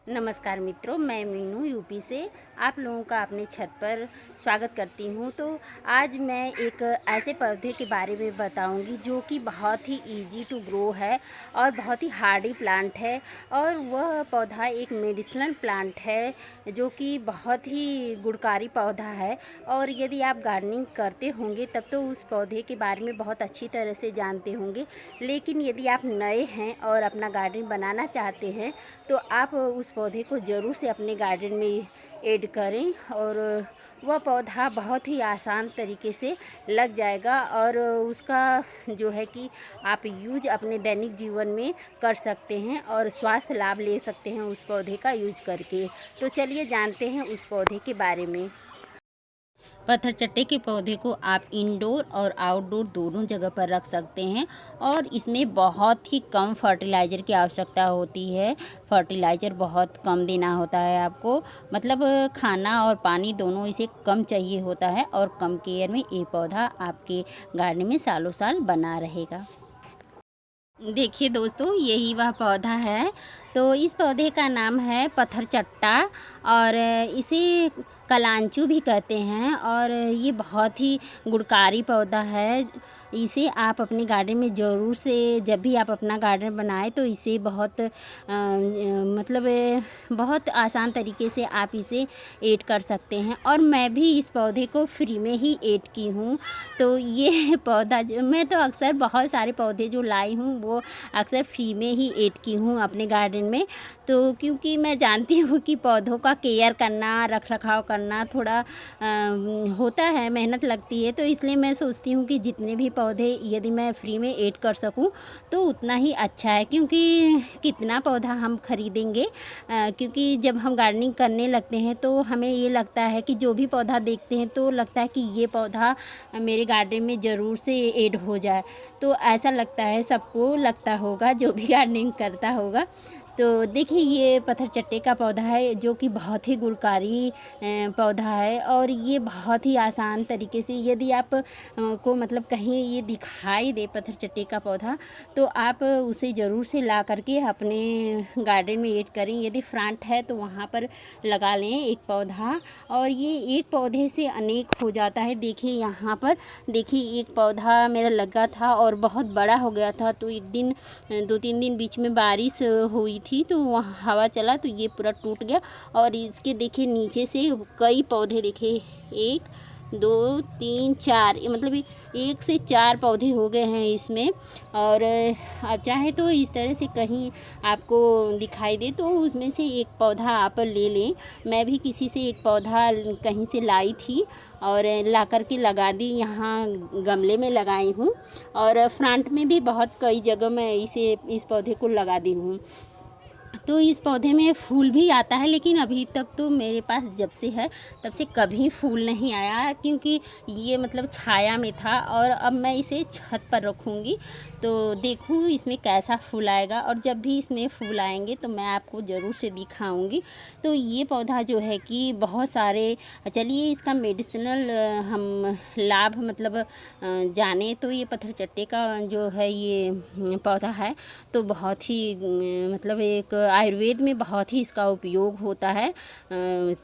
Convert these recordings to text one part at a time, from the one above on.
नमस्कार मित्रों, मैं मीनू यूपी से आप लोगों का अपने छत पर स्वागत करती हूँ। तो आज मैं एक ऐसे पौधे के बारे में बताऊँगी जो कि बहुत ही इजी टू ग्रो है और बहुत ही हार्डी प्लांट है। और वह पौधा एक मेडिसिनल प्लांट है जो कि बहुत ही गुणकारी पौधा है। और यदि आप गार्डनिंग करते होंगे तब तो उस पौधे के बारे में बहुत अच्छी तरह से जानते होंगे, लेकिन यदि आप नए हैं और अपना गार्डन बनाना चाहते हैं तो आप उस पौधे को ज़रूर से अपने गार्डन में ऐड करें और वह पौधा बहुत ही आसान तरीके से लग जाएगा और उसका जो है कि आप यूज अपने दैनिक जीवन में कर सकते हैं और स्वास्थ्य लाभ ले सकते हैं उस पौधे का यूज करके। तो चलिए जानते हैं उस पौधे के बारे में। पत्थर चट्टे के पौधे को आप इंडोर और आउटडोर दोनों जगह पर रख सकते हैं और इसमें बहुत ही कम फर्टिलाइज़र की आवश्यकता होती है। फर्टिलाइज़र बहुत कम देना होता है आपको, मतलब खाना और पानी दोनों इसे कम चाहिए होता है और कम केयर में ये पौधा आपके गार्डन में सालों साल बना रहेगा। देखिए दोस्तों, यही वह पौधा है। तो इस पौधे का नाम है पत्थर चट्टा और इसे कलांचू भी कहते हैं और ये बहुत ही गुणकारी पौधा है। इसे आप अपने गार्डन में ज़रूर से जब भी आप अपना गार्डन बनाएं तो इसे मतलब बहुत आसान तरीके से आप इसे ऐड कर सकते हैं। और मैं भी इस पौधे को फ्री में ही ऐड की हूँ। तो ये पौधा जो मैं तो अक्सर बहुत सारे पौधे जो लाई हूँ वो अक्सर फ्री में ही ऐड की हूँ अपने गार्डन में। तो क्योंकि मैं जानती हूँ कि पौधों का केयर करना, रख रखाव करना थोड़ा होता है, मेहनत लगती है। तो इसलिए मैं सोचती हूँ कि जितने भी पौधे यदि मैं फ्री में ऐड कर सकूँ तो उतना ही अच्छा है, क्योंकि कितना पौधा हम खरीदेंगे। क्योंकि जब हम गार्डनिंग करने लगते हैं तो हमें ये लगता है कि जो भी पौधा देखते हैं तो लगता है कि ये पौधा मेरे गार्डन में ज़रूर से ऐड हो जाए। तो ऐसा लगता है, सबको लगता होगा जो भी गार्डनिंग करता होगा। तो देखिए, ये पत्थर चट्टे का पौधा है जो कि बहुत ही गुणकारी पौधा है और ये बहुत ही आसान तरीके से यदि आप को मतलब कहीं ये दिखाई दे पत्थर चट्टे का पौधा तो आप उसे ज़रूर से ला करके अपने गार्डन में ऐड करें। यदि फ्रंट है तो वहाँ पर लगा लें एक पौधा और ये एक पौधे से अनेक हो जाता है। देखिए यहाँ पर, देखिए एक पौधा मेरा लगा था और बहुत बड़ा हो गया था। तो एक दिन 2-3 दिन बीच में बारिश हुई थी तो वहाँ हवा चला तो ये पूरा टूट गया। और इसके देखिए नीचे से कई पौधे, देखिए 1 2 3 4, मतलब 1 से 4 पौधे हो गए हैं इसमें। और आप चाहे तो इस तरह से कहीं आपको दिखाई दे तो उसमें से एक पौधा आप ले लें। मैं भी किसी से एक पौधा कहीं से लाई थी और ला कर के लगा दी, यहाँ गमले में लगाई हूँ और फ्रंट में भी बहुत कई जगह मैं इस पौधे को लगा दी हूँ। तो इस पौधे में फूल भी आता है, लेकिन अभी तक तो मेरे पास जब से है तब से कभी फूल नहीं आया है, क्योंकि ये मतलब छाया में था। और अब मैं इसे छत पर रखूँगी तो देखूँ इसमें कैसा फूल आएगा और जब भी इसमें फूल आएंगे तो मैं आपको ज़रूर से दिखाऊंगी। तो ये पौधा जो है कि बहुत सारे, चलिए इसका मेडिसिनल हम लाभ मतलब जाने तो ये पत्थर चट्टे का जो है ये पौधा है तो बहुत ही मतलब एक आयुर्वेद में बहुत ही इसका उपयोग होता है।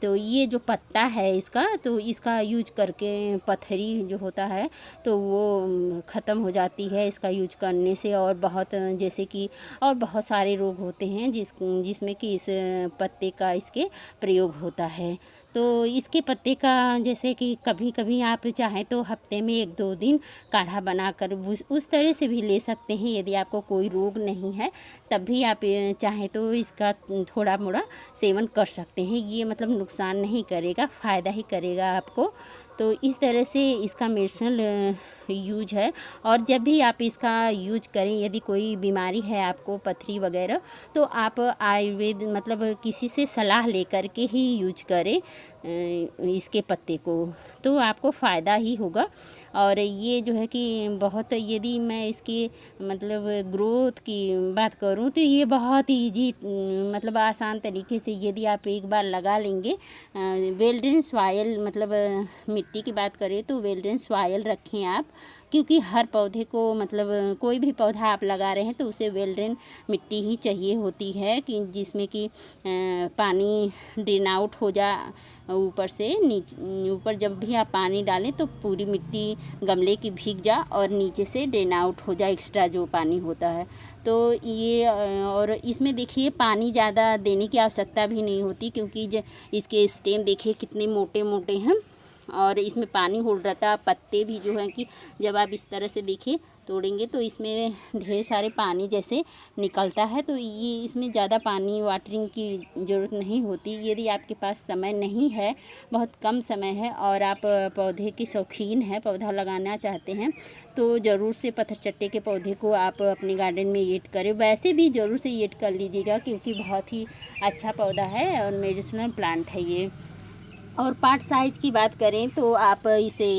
तो ये जो पत्ता है इसका, तो इसका यूज करके पथरी जो होता है तो वो ख़त्म हो जाती है इसका यूज करने से। और बहुत जैसे कि और बहुत सारे रोग होते हैं जिसमें कि इस पत्ते का इसके प्रयोग होता है। तो इसके पत्ते का जैसे कि कभी कभी आप चाहें तो हफ्ते में 1-2 दिन काढ़ा बनाकर उस तरह से भी ले सकते हैं। यदि आपको कोई रोग नहीं है तब भी आप चाहें तो इसका थोड़ा मोड़ा सेवन कर सकते हैं। ये मतलब नुकसान नहीं करेगा, फ़ायदा ही करेगा आपको। तो इस तरह से इसका मेडिसिनल यूज है। और जब भी आप इसका यूज करें, यदि कोई बीमारी है आपको पथरी वगैरह, तो आप आयुर्वेद मतलब किसी से सलाह लेकर के ही यूज करें इसके पत्ते को, तो आपको फ़ायदा ही होगा। और ये जो है कि बहुत, यदि मैं इसकी मतलब ग्रोथ की बात करूँ तो ये बहुत ईजी मतलब आसान तरीके से यदि आप एक बार लगा लेंगे। वेल ड्रेन सॉइल, मतलब मिट्टी की बात करें तो वेल ड्रेन सॉइल रखें आप क्योंकि हर पौधे को मतलब कोई भी पौधा आप लगा रहे हैं तो उसे वेल ड्रेन मिट्टी ही चाहिए होती है कि जिसमें कि पानी ड्रेन आउट हो जा ऊपर से नीचे। ऊपर जब भी आप पानी डालें तो पूरी मिट्टी गमले की भीग जा और नीचे से ड्रेन आउट हो जाए एक्स्ट्रा जो पानी होता है। तो ये और इसमें देखिए पानी ज़्यादा देने की आवश्यकता भी नहीं होती, क्योंकि इसके स्टेम देखिए कितने मोटे मोटे हैं और इसमें पानी होल्ड रहता। पत्ते भी जो हैं कि जब आप इस तरह से देखिए तोड़ेंगे तो इसमें ढेर सारे पानी जैसे निकलता है। तो ये इसमें ज़्यादा पानी वाटरिंग की ज़रूरत नहीं होती। यदि आपके पास समय नहीं है, बहुत कम समय है और आप पौधे की शौकीन हैं, पौधा लगाना चाहते हैं, तो ज़रूर से पत्थर चट्टे के पौधे को आप अपने गार्डन में ऐड करें। वैसे भी ज़रूर से ऐड कर लीजिएगा, क्योंकि बहुत ही अच्छा पौधा है और मेडिसिनल प्लांट है ये। और पार्ट साइज़ की बात करें तो आप इसे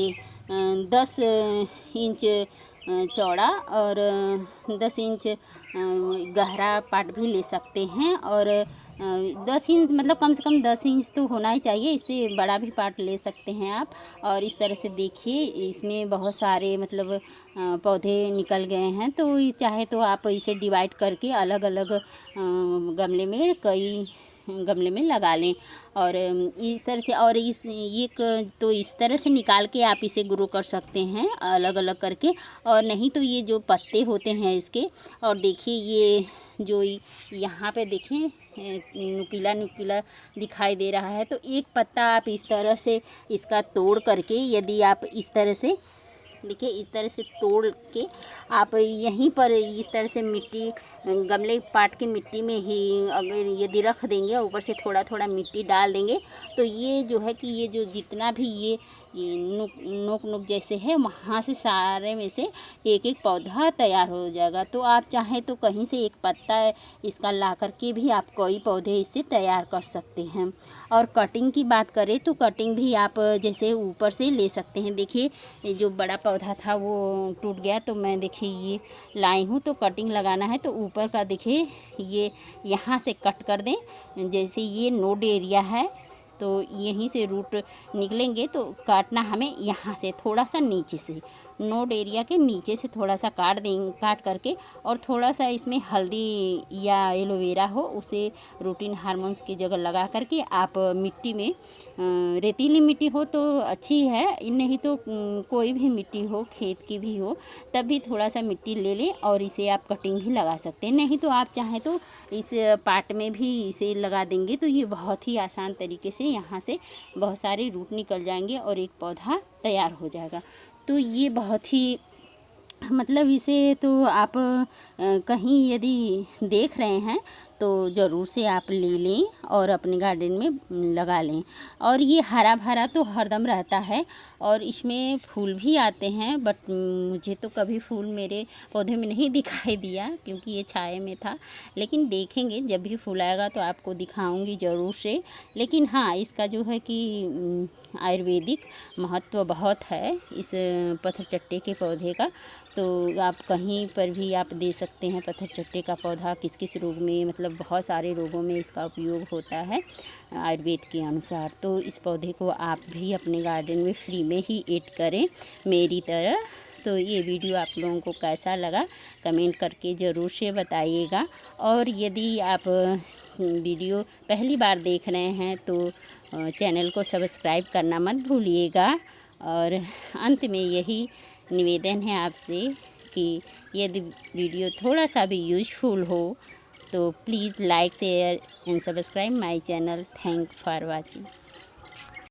10 इंच चौड़ा और 10 इंच गहरा पार्ट भी ले सकते हैं। और 10 इंच मतलब कम से कम 10 इंच तो होना ही चाहिए, इससे बड़ा भी पार्ट ले सकते हैं आप। और इस तरह से देखिए इसमें बहुत सारे मतलब पौधे निकल गए हैं। तो चाहे तो आप इसे डिवाइड करके अलग अलग गमले में कई गमले में लगा लें। और इस तरह से और तो इस तरह से निकाल के आप इसे ग्रो कर सकते हैं अलग अलग करके। और नहीं तो ये जो पत्ते होते हैं इसके, और देखिए ये जो यहाँ पे देखिए नुकीला नुकीला दिखाई दे रहा है, तो एक पत्ता आप इस तरह से इसका तोड़ करके यदि आप इस तरह से देखिए इस तरह से तोड़ के आप यहीं पर इस तरह से मिट्टी गमले पाट की मिट्टी में ही अगर यदि रख देंगे, ऊपर से थोड़ा थोड़ा मिट्टी डाल देंगे, तो ये जो है कि ये जो जितना भी ये नोक नोक जैसे है वहाँ से सारे में से एक एक पौधा तैयार हो जाएगा। तो आप चाहें तो कहीं से एक पत्ता इसका ला करके भी आप कई पौधे इससे तैयार कर सकते हैं। और कटिंग की बात करें तो कटिंग भी आप जैसे ऊपर से ले सकते हैं। देखिए जो बड़ा पौधा था वो टूट गया, तो मैं देखिए ये लाई हूँ। तो कटिंग लगाना है तो ऊपर का देखिए ये यहाँ से कट कर दें। जैसे ये नोड एरिया है तो यहीं से रूट निकलेंगे, तो काटना हमें यहाँ से थोड़ा सा नीचे से, नोड एरिया के नीचे से थोड़ा सा काट करके, और थोड़ा सा इसमें हल्दी या एलोवेरा हो उसे रूटीन हार्मोन्स की जगह लगा करके आप मिट्टी में रेतीली मिट्टी हो तो अच्छी है, नहीं तो कोई भी मिट्टी हो खेत की भी हो तब भी थोड़ा सा मिट्टी ले लें और इसे आप कटिंग भी लगा सकते हैं। नहीं तो आप चाहें तो इस पार्ट में भी इसे लगा देंगे तो ये बहुत ही आसान तरीके से यहाँ से बहुत सारे रूट निकल जाएंगे और एक पौधा तैयार हो जाएगा। तो ये बहुत ही मतलब इसे तो आप कहीं यदि देख रहे हैं तो ज़रूर से आप ले लें और अपने गार्डन में लगा लें। और ये हरा भरा तो हरदम रहता है और इसमें फूल भी आते हैं, बट मुझे तो कभी फूल मेरे पौधे में नहीं दिखाई दिया क्योंकि ये छाए में था। लेकिन देखेंगे जब भी फूल आएगा तो आपको दिखाऊंगी ज़रूर से। लेकिन हाँ, इसका जो है कि आयुर्वेदिक महत्व बहुत है इस पत्थर चट्टे के पौधे का। तो आप कहीं पर भी आप दे सकते हैं पत्थर चट्टे का पौधा। किस किस रोग में, मतलब बहुत सारे रोगों में इसका उपयोग होता है आयुर्वेद के अनुसार। तो इस पौधे को आप भी अपने गार्डन में फ्री में ही ऐड करें मेरी तरह। तो ये वीडियो आप लोगों को कैसा लगा कमेंट करके ज़रूर से बताइएगा। और यदि आप वीडियो पहली बार देख रहे हैं तो चैनल को सब्सक्राइब करना मत भूलिएगा। और अंत में यही निवेदन है आपसे कि यदि वीडियो थोड़ा सा भी यूजफुल हो तो please like share and subscribe my channel. Thank for watching.